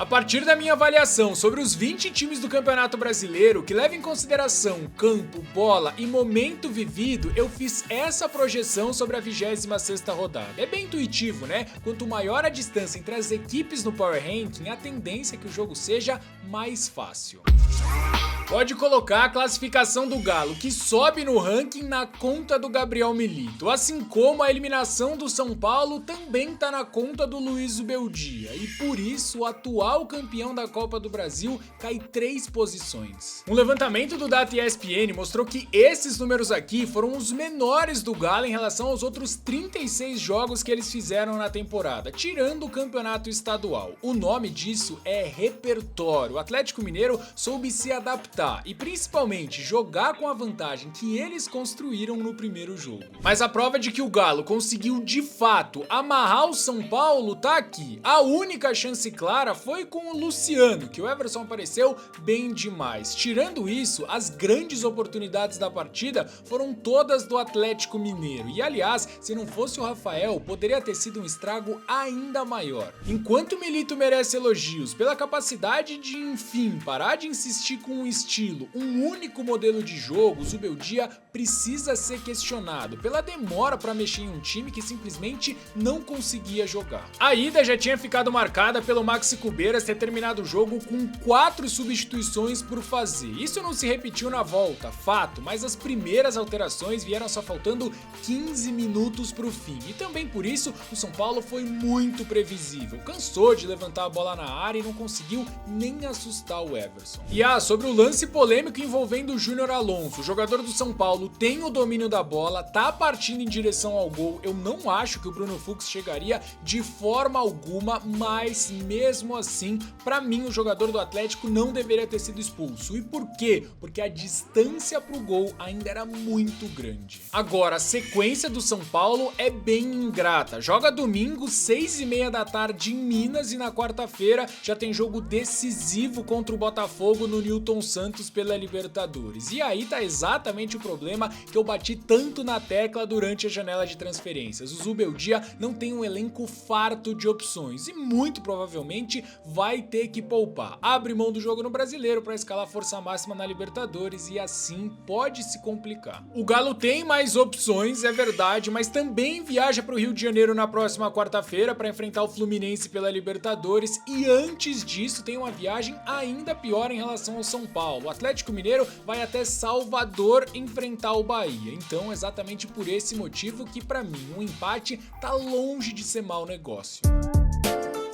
A partir da minha avaliação sobre os 20 times do Campeonato Brasileiro, que leva em consideração campo, bola e momento vivido, eu fiz essa projeção sobre a 26ª rodada. É bem intuitivo, né? Quanto maior a distância entre as equipes no Power Ranking, a tendência é que o jogo seja mais fácil. Pode colocar a classificação do Galo, que sobe no ranking, na conta do Gabriel Milito, assim como a eliminação do São Paulo também tá na conta do Luiz Beldia, e por isso o atual campeão da Copa do Brasil cai 3 posições. Um levantamento do Data ESPN mostrou que esses números aqui foram os menores do Galo em relação aos outros 36 jogos que eles fizeram na temporada, tirando o campeonato estadual. O nome disso é repertório. O Atlético Mineiro soube se adaptar e principalmente jogar com a vantagem que eles construíram no primeiro jogo. Mas a prova de que o Galo conseguiu de fato amarrar o São Paulo tá aqui. A única chance clara foi com o Luciano, que o Everson apareceu bem demais. Tirando isso, as grandes oportunidades da partida foram todas do Atlético Mineiro. E aliás, se não fosse o Rafael, poderia ter sido um estrago ainda maior. Enquanto o Milito merece elogios pela capacidade de, enfim, parar de insistir com um estilo, um único modelo de jogo, o Zubeldia precisa ser questionado pela demora para mexer em um time que simplesmente não conseguia jogar. A ida já tinha ficado marcada pelo Maxi Cubeiras ter terminado o jogo com 4 substituições por fazer. Isso não se repetiu na volta, fato, mas as primeiras alterações vieram só faltando 15 minutos para o fim. E também por isso o São Paulo foi muito previsível, cansou de levantar a bola na área e não conseguiu nem assustar o Everson. E sobre o lance polêmico envolvendo o Júnior Alonso, o jogador do São Paulo tem o domínio da bola, tá partindo em direção ao gol. Eu não acho que o Bruno Fux chegaria de forma alguma, mas mesmo assim, pra mim o jogador do Atlético não deveria ter sido expulso. E por quê? Porque a distância pro gol ainda era muito grande. Agora, a sequência do São Paulo é bem ingrata. Joga domingo, 6h30 da tarde em Minas, e na quarta-feira já tem jogo decisivo contra o Botafogo no Newton Santos pela Libertadores. E aí tá exatamente o problema que eu bati tanto na tecla durante a janela de transferências. O Zubeldia não tem um elenco farto de opções e muito provavelmente vai ter que poupar. Abre mão do jogo no Brasileiro para escalar força máxima na Libertadores e assim pode se complicar. O Galo tem mais opções, é verdade, mas também viaja para o Rio de Janeiro na próxima quarta-feira para enfrentar o Fluminense pela Libertadores, e antes disso tem uma viagem ainda pior em relação ao São Paulo. O Atlético Mineiro vai até Salvador enfrentar o Bahia. Então, exatamente por esse motivo que pra mim um empate tá longe de ser mau negócio.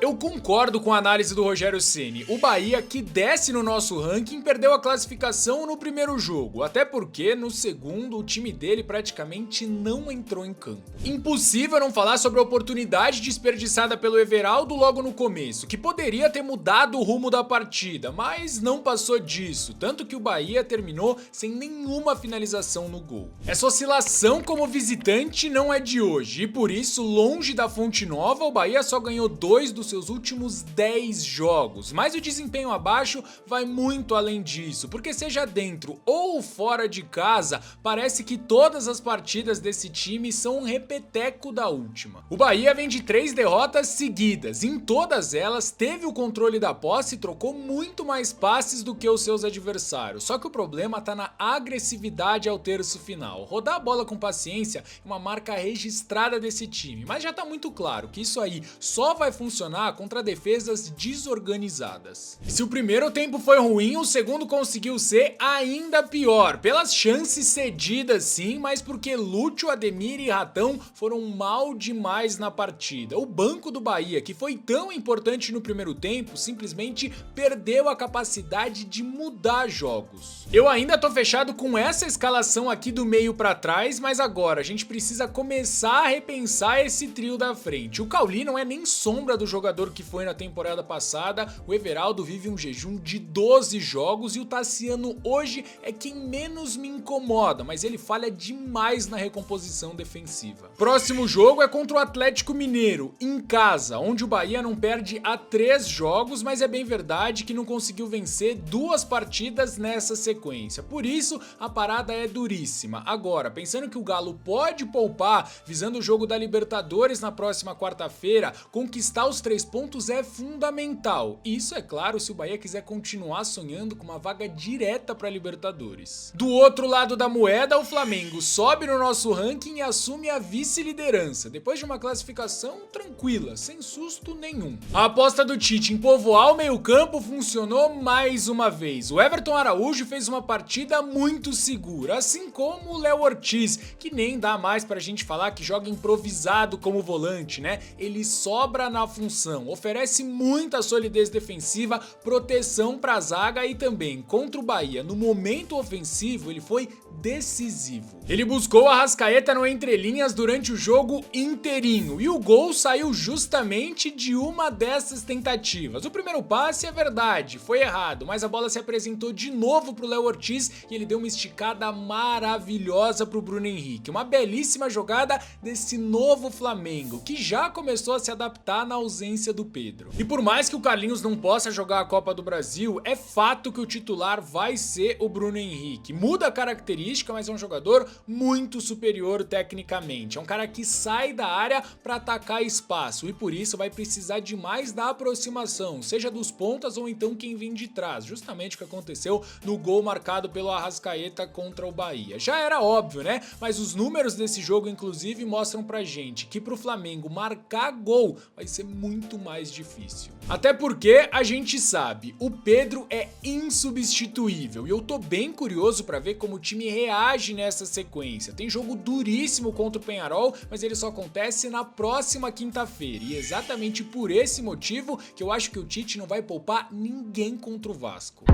Eu concordo com a análise do Rogério Ceni. O Bahia, que desce no nosso ranking, perdeu a classificação no primeiro jogo, até porque no segundo o time dele praticamente não entrou em campo. Impossível não falar sobre a oportunidade desperdiçada pelo Everaldo logo no começo, que poderia ter mudado o rumo da partida, mas não passou disso, tanto que o Bahia terminou sem nenhuma finalização no gol. Essa oscilação como visitante não é de hoje, e por isso, longe da Fonte Nova, o Bahia só ganhou 2 dos seus últimos 10 jogos, mas o desempenho abaixo vai muito além disso, porque seja dentro ou fora de casa, parece que todas as partidas desse time são um repeteco da última. O Bahia vem de 3 derrotas seguidas, em todas elas teve o controle da posse e trocou muito mais passes do que os seus adversários, só que o problema tá na agressividade ao terço final. Rodar a bola com paciência é uma marca registrada desse time, mas já tá muito claro que isso aí só vai funcionar contra defesas desorganizadas. Se o primeiro tempo foi ruim, o segundo conseguiu ser ainda pior, pelas chances cedidas sim, mas porque Lúcio, Ademir e Ratão foram mal demais na partida. O banco do Bahia, que foi tão importante no primeiro tempo, simplesmente perdeu a capacidade de mudar jogos. Eu ainda tô fechado com essa escalação aqui do meio pra trás, mas agora a gente precisa começar a repensar esse trio da frente. O Cauli não é nem sombra do jogador que foi na temporada passada, o Everaldo vive um jejum de 12 jogos e o Tassiano hoje é quem menos me incomoda, mas ele falha demais na recomposição defensiva. Próximo jogo é contra o Atlético Mineiro, em casa, onde o Bahia não perde há 3 jogos, mas é bem verdade que não conseguiu vencer 2 partidas nessa sequência, por isso a parada é duríssima. Agora, pensando que o Galo pode poupar, visando o jogo da Libertadores na próxima quarta-feira, conquistar os 3 3 pontos é fundamental. Isso, é claro, se o Bahia quiser continuar sonhando com uma vaga direta para Libertadores. Do outro lado da moeda, o Flamengo sobe no nosso ranking e assume a vice-liderança, depois de uma classificação tranquila, sem susto nenhum. A aposta do Tite em povoar o meio-campo funcionou mais uma vez. O Everton Araújo fez uma partida muito segura, assim como o Léo Ortiz, que nem dá mais pra gente falar que joga improvisado como volante, né? Ele sobra na função, oferece muita solidez defensiva, proteção pra zaga e também contra o Bahia, no momento ofensivo, ele foi decisivo. Ele buscou a Arrascaeta no entrelinhas durante o jogo inteirinho e o gol saiu justamente de uma dessas tentativas. O primeiro passe, é verdade, foi errado, mas a bola se apresentou de novo pro Léo Ortiz e ele deu uma esticada maravilhosa pro Bruno Henrique. Uma belíssima jogada desse novo Flamengo, que já começou a se adaptar na ausência do Pedro. E por mais que o Carlinhos não possa jogar a Copa do Brasil, é fato que o titular vai ser o Bruno Henrique. Muda a característica, mas é um jogador muito superior tecnicamente. É um cara que sai da área para atacar espaço e por isso vai precisar de mais da aproximação, seja dos pontas ou então quem vem de trás, justamente o que aconteceu no gol marcado pelo Arrascaeta contra o Bahia. Já era óbvio, né? Mas os números desse jogo, inclusive, mostram pra gente que pro Flamengo marcar gol vai ser muito mais difícil. Até porque a gente sabe, o Pedro é insubstituível e eu tô bem curioso pra ver como o time reage nessa sequência. Tem jogo duríssimo contra o Peñarol, mas ele só acontece na próxima quinta-feira e exatamente por esse motivo que eu acho que o Tite não vai poupar ninguém contra o Vasco.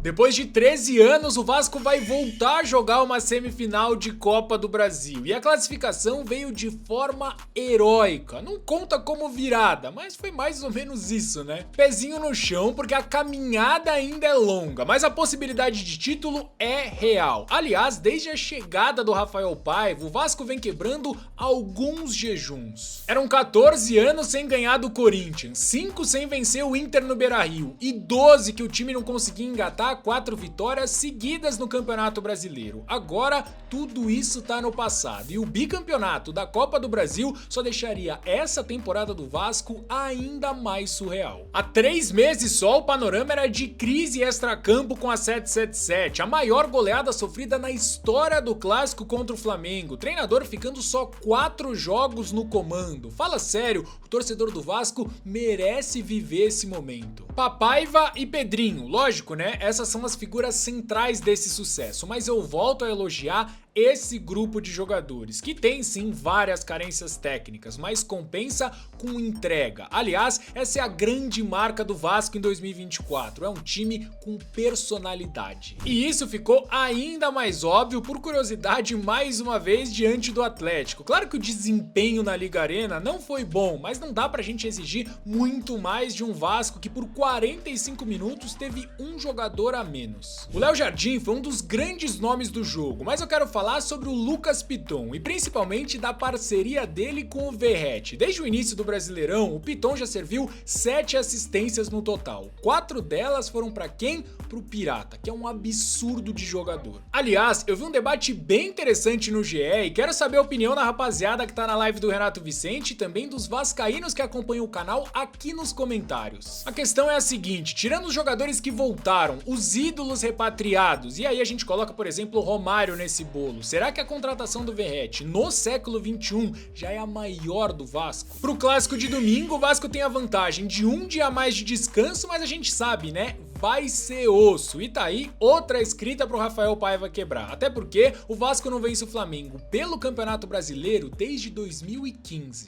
Depois de 13 anos, o Vasco vai voltar a jogar uma semifinal de Copa do Brasil. E a classificação veio de forma heróica. Não conta como virada, mas foi mais ou menos isso, né? Pezinho no chão, porque a caminhada ainda é longa, mas a possibilidade de título é real. Aliás, desde a chegada do Rafael Paiva, o Vasco vem quebrando alguns jejuns. Eram 14 anos sem ganhar do Corinthians, 5 sem vencer o Inter no Beira-Rio e 12 que o time não conseguia engatar 4 vitórias seguidas no Campeonato Brasileiro. Agora, tudo isso tá no passado e o bicampeonato da Copa do Brasil só deixaria essa temporada do Vasco ainda mais surreal. Há 3 meses só, o panorama era de crise extracampo com a 777, a maior goleada sofrida na história do clássico contra o Flamengo, o treinador ficando só 4 jogos no comando. Fala sério, o torcedor do Vasco merece viver esse momento. Paiva e Pedrinho, lógico, né? Essas são as figuras centrais desse sucesso, mas eu volto a elogiar esse grupo de jogadores, que tem sim várias carências técnicas, mas compensa com entrega. Aliás, essa é a grande marca do Vasco em 2024, é um time com personalidade. E isso ficou ainda mais óbvio por curiosidade mais uma vez diante do Atlético. Claro que o desempenho na Liga Arena não foi bom, mas não dá pra gente exigir muito mais de um Vasco que por 45 minutos teve um jogador a menos. O Léo Jardim foi um dos grandes nomes do jogo, mas eu quero falar sobre o Lucas Piton e principalmente da parceria dele com o Verratti. Desde o início do Brasileirão, o Piton já serviu 7 assistências no total. 4 delas foram para quem? Pro Pirata, que é um absurdo de jogador. Aliás, eu vi um debate bem interessante no GE e quero saber a opinião da rapaziada que tá na live do Renato Vicente e também dos vascaínos que acompanham o canal aqui nos comentários. A questão é a seguinte, tirando os jogadores que voltaram, os ídolos repatriados, e aí a gente coloca, por exemplo, o Romário nesse bolo, será que a contratação do Verratti no século XXI já é a maior do Vasco? Pro clássico de domingo, o Vasco tem a vantagem de um dia a mais de descanso, mas a gente sabe, né? Vai ser osso. E tá aí outra escrita pro Rafael Paiva quebrar. Até porque o Vasco não vence o Flamengo pelo Campeonato Brasileiro desde 2015.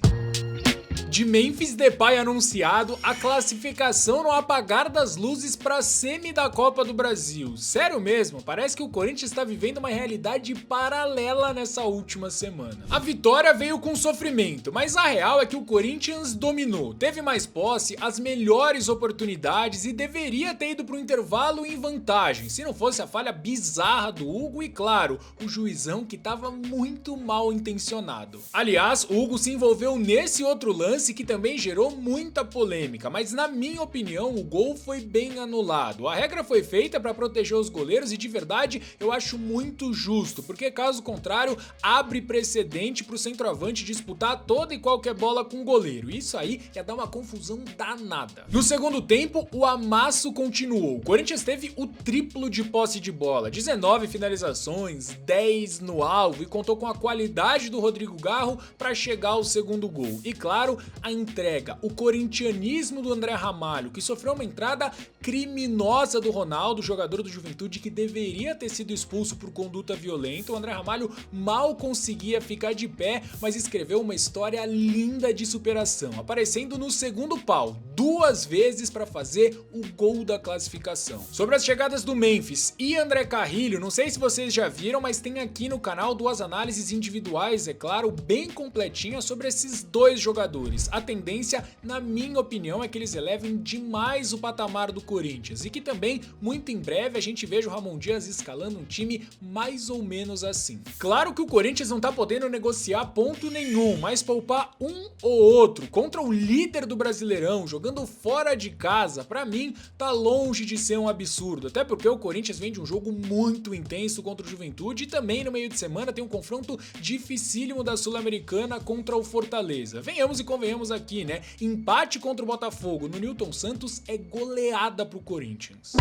De Memphis Depay anunciado, a classificação no apagar das luzes para a semi da Copa do Brasil. Sério mesmo, parece que o Corinthians está vivendo uma realidade paralela nessa última semana. A vitória veio com sofrimento, mas a real é que o Corinthians dominou, teve mais posse, as melhores oportunidades e deveria ter ido para o intervalo em vantagem, se não fosse a falha bizarra do Hugo e, claro, o juizão que estava muito mal intencionado. Aliás, o Hugo se envolveu nesse outro lance lance que também gerou muita polêmica, mas na minha opinião o gol foi bem anulado. A regra foi feita para proteger os goleiros e de verdade eu acho muito justo, porque caso contrário abre precedente para o centroavante disputar toda e qualquer bola com o goleiro. Isso aí ia dar uma confusão danada. No segundo tempo o amasso continuou. O Corinthians teve o triplo de posse de bola, 19 finalizações, 10 no alvo e contou com a qualidade do Rodrigo Garro para chegar ao segundo gol. E claro, a entrega, o corintianismo do André Ramalho, que sofreu uma entrada criminosa do Ronaldo, jogador do Juventude que deveria ter sido expulso por conduta violenta. O André Ramalho mal conseguia ficar de pé, mas escreveu uma história linda de superação, aparecendo no segundo pau, 2 vezes para fazer o gol da classificação. Sobre as chegadas do Memphis e André Carrilho, não sei se vocês já viram, mas tem aqui no canal 2 análises individuais, é claro, bem completinhas sobre esses 2 jogadores. A tendência, na minha opinião, é que eles elevem demais o patamar do Corinthians e que também, muito em breve, a gente veja o Ramon Dias escalando um time mais ou menos assim. Claro que o Corinthians não tá podendo negociar ponto nenhum, mas poupar um ou outro contra o líder do Brasileirão, jogando fora de casa, pra mim, tá longe de ser um absurdo, até porque o Corinthians vem de um jogo muito intenso contra o Juventude e também no meio de semana tem um confronto dificílimo da Sul-Americana contra o Fortaleza. Venhamos e convenhamos aqui, né? Empate contra o Botafogo no Newton Santos é goleada pro Corinthians.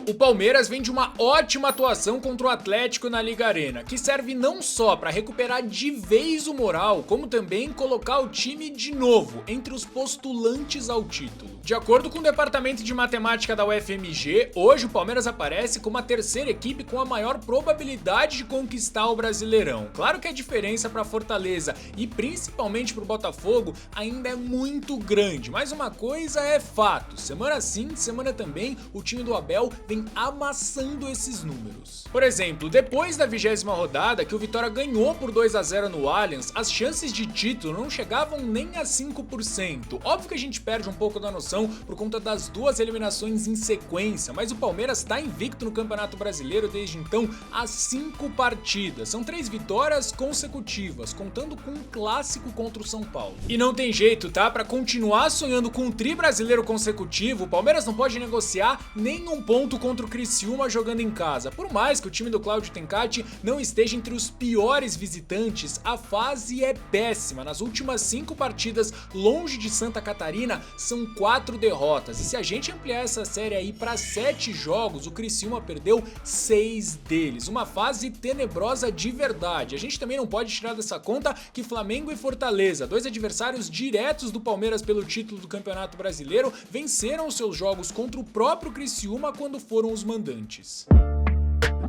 O Palmeiras vem de uma ótima atuação contra o Atlético na Liga Arena, que serve não só para recuperar de vez o moral, como também colocar o time de novo entre os postulantes ao título. De acordo com o departamento de matemática da UFMG, hoje o Palmeiras aparece como a terceira equipe com a maior probabilidade de conquistar o Brasileirão. Claro que a diferença para Fortaleza e principalmente para o Botafogo ainda é muito grande, mas uma coisa é fato, semana sim, semana também, o time do Abel vem amassando esses números. Por exemplo, depois da 20ª rodada, que o Vitória ganhou por 2-0 no Allianz, as chances de título não chegavam nem a 5%. Óbvio que a gente perde um pouco da noção por conta das 2 eliminações em sequência, mas o Palmeiras está invicto no Campeonato Brasileiro desde então há 5 partidas. São 3 vitórias consecutivas, contando com um clássico contra o São Paulo. E não tem jeito, tá? Para continuar sonhando com um tri brasileiro consecutivo, o Palmeiras não pode negociar nenhum ponto contra o Criciúma jogando em casa. Por mais que o time do Cláudio Tencati não esteja entre os piores visitantes, a fase é péssima. Nas últimas 5 partidas longe de Santa Catarina, são 4 derrotas. E se a gente ampliar essa série aí para 7 jogos, o Criciúma perdeu 6 deles. Uma fase tenebrosa de verdade. A gente também não pode tirar dessa conta que Flamengo e Fortaleza, 2 adversários diretos do Palmeiras pelo título do Campeonato Brasileiro, venceram os seus jogos contra o próprio Criciúma quando foram os mandantes.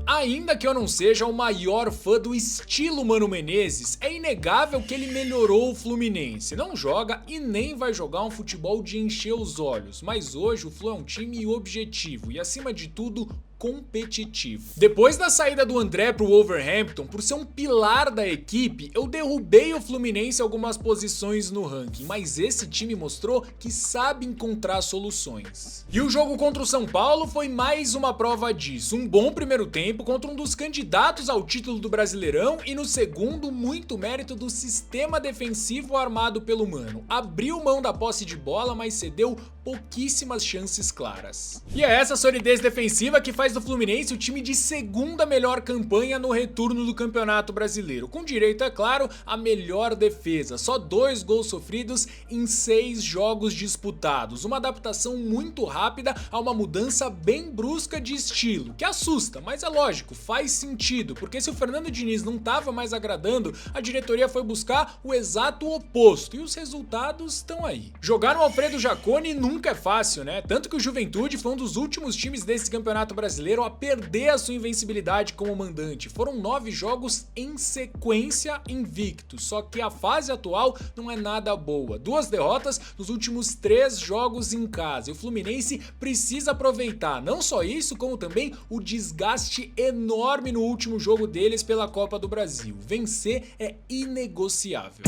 Ainda que eu não seja o maior fã do estilo Mano Menezes, é inegável que ele melhorou o Fluminense. Não joga e nem vai jogar um futebol de encher os olhos, mas hoje o Flu é um time objetivo e, acima de tudo, competitivo. Depois da saída do André pro Wolverhampton, por ser um pilar da equipe, eu derrubei o Fluminense algumas posições no ranking, mas esse time mostrou que sabe encontrar soluções. E o jogo contra o São Paulo foi mais uma prova disso. Um bom primeiro tempo contra um dos candidatos ao título do Brasileirão e no segundo, muito mérito do sistema defensivo armado pelo Mano. Abriu mão da posse de bola, mas cedeu pouquíssimas chances claras. E é essa solidez defensiva que faz do Fluminense o time de segunda melhor campanha no retorno do Campeonato Brasileiro, com direito, é claro, à melhor defesa, só 2 gols sofridos em 6 jogos disputados, uma adaptação muito rápida a uma mudança bem brusca de estilo, que assusta, mas é lógico, faz sentido, porque se o Fernando Diniz não estava mais agradando, a diretoria foi buscar o exato oposto, e os resultados estão aí. Jogar no Alfredo Jaconi nunca é fácil, né? Tanto que o Juventude foi um dos últimos times desse Campeonato Brasileiro a perder a sua invencibilidade como mandante. Foram 9 jogos em sequência invictos, só que a fase atual não é nada boa. 2 derrotas nos últimos 3 jogos em casa. E o Fluminense precisa aproveitar não só isso, como também o desgaste enorme no último jogo deles pela Copa do Brasil. Vencer é inegociável.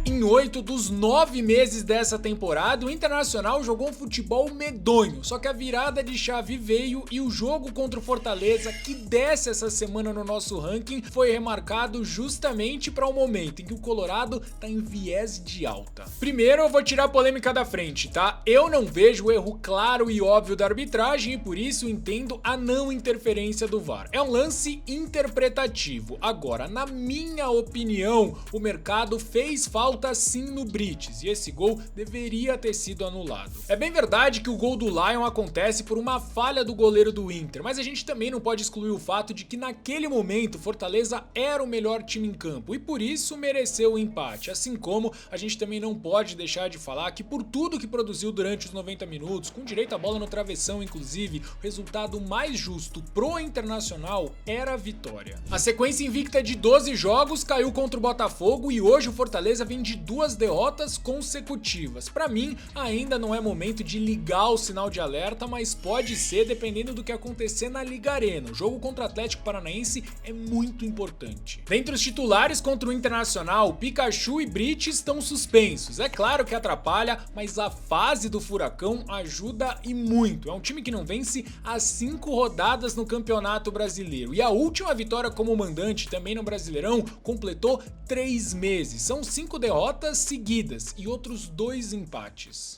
Em 8 dos 9 meses dessa temporada, o Internacional jogou um futebol medonho, só que a virada de chave veio e o jogo contra o Fortaleza, que desce essa semana no nosso ranking, foi remarcado justamente para o momento em que o Colorado tá em viés de alta. Primeiro eu vou tirar a polêmica da frente, tá? Eu não vejo o erro claro e óbvio da arbitragem e por isso entendo a não interferência do VAR. É um lance interpretativo. Agora, na minha opinião, o mercado fez falta sim no Brites e esse gol deveria ter sido anulado. É bem verdade que o gol do Lion acontece por uma falha do goleiro do Inter, mas a gente também não pode excluir o fato de que naquele momento Fortaleza era o melhor time em campo e por isso mereceu o empate, assim como a gente também não pode deixar de falar que por tudo que produziu durante os 90 minutos, com direito à bola no travessão inclusive, o resultado mais justo pro Internacional era a vitória. A sequência invicta de 12 jogos caiu contra o Botafogo e hoje o Fortaleza vem de 2 derrotas consecutivas. Pra mim, ainda não é momento de ligar o sinal de alerta, mas pode ser dependendo do que acontecer na Liga Arena. O jogo contra o Atlético Paranaense é muito importante. Dentre os titulares contra o Internacional, Pikachu e Brites estão suspensos. É claro que atrapalha, mas a fase do Furacão ajuda e muito. É um time que não vence há 5 rodadas no Campeonato Brasileiro. E a última vitória como mandante também no Brasileirão completou 3 meses. São 5 derrotas seguidas e outros 2 empates.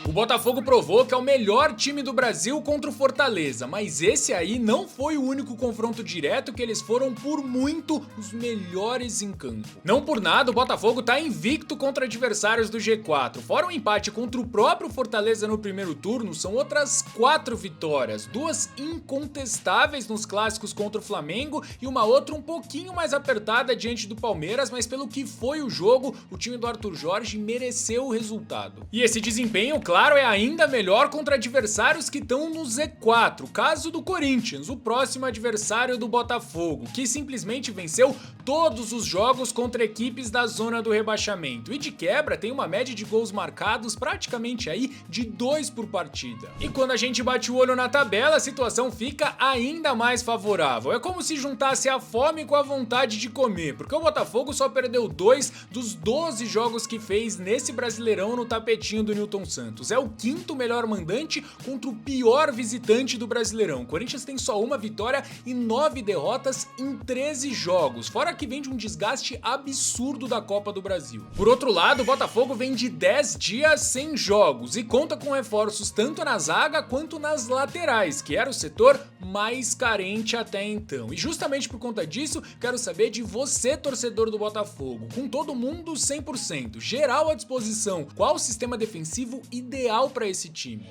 O Botafogo provou que é o melhor time do Brasil contra o Fortaleza, mas esse aí não foi o único confronto direto que eles foram por muito os melhores em campo. Não por nada, o Botafogo tá invicto contra adversários do G4. Fora um empate contra o próprio Fortaleza no primeiro turno, são outras 4 vitórias, 2 incontestáveis nos clássicos contra o Flamengo e uma outra um pouquinho mais apertada diante do Palmeiras, mas pelo que foi o jogo, o time do Arthur Jorge mereceu o resultado. E esse desempenho, claro, é ainda melhor contra adversários que estão no Z4, caso do Corinthians, o próximo adversário do Botafogo, que simplesmente venceu todos os jogos contra equipes da zona do rebaixamento e de quebra tem uma média de gols marcados praticamente aí de 2 por partida. E quando a gente bate o olho na tabela, a situação fica ainda mais favorável. É como se juntasse a fome com a vontade de comer, porque o Botafogo só perdeu 2 dos 12 jogos que fez nesse Brasileirão no tapetinho do Newton Santos. É o 5º melhor mandante contra o pior visitante do Brasileirão. O Corinthians tem só uma vitória e 9 derrotas em 13 jogos, fora que vem de um desgaste absurdo da Copa do Brasil. Por outro lado, o Botafogo vem de 10 dias sem jogos e conta com reforços tanto na zaga quanto nas laterais, que era o setor mais carente até então. E justamente por conta disso, quero saber de você, torcedor do Botafogo, com todo mundo 100%, geral à disposição, qual o sistema defensivo ideal para esse time?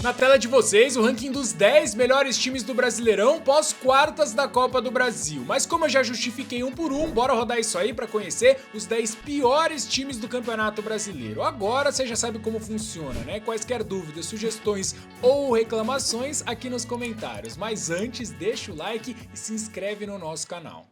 Na tela de vocês, o ranking dos 10 melhores times do Brasileirão pós-quartas da Copa do Brasil. Mas como eu já justifiquei um por um, bora rodar isso aí para conhecer os 10 piores times do Campeonato Brasileiro. Agora você já sabe como funciona, né? Quaisquer dúvidas, sugestões ou reclamações aqui nos comentários. Mas antes, deixa o like e se inscreve no nosso canal.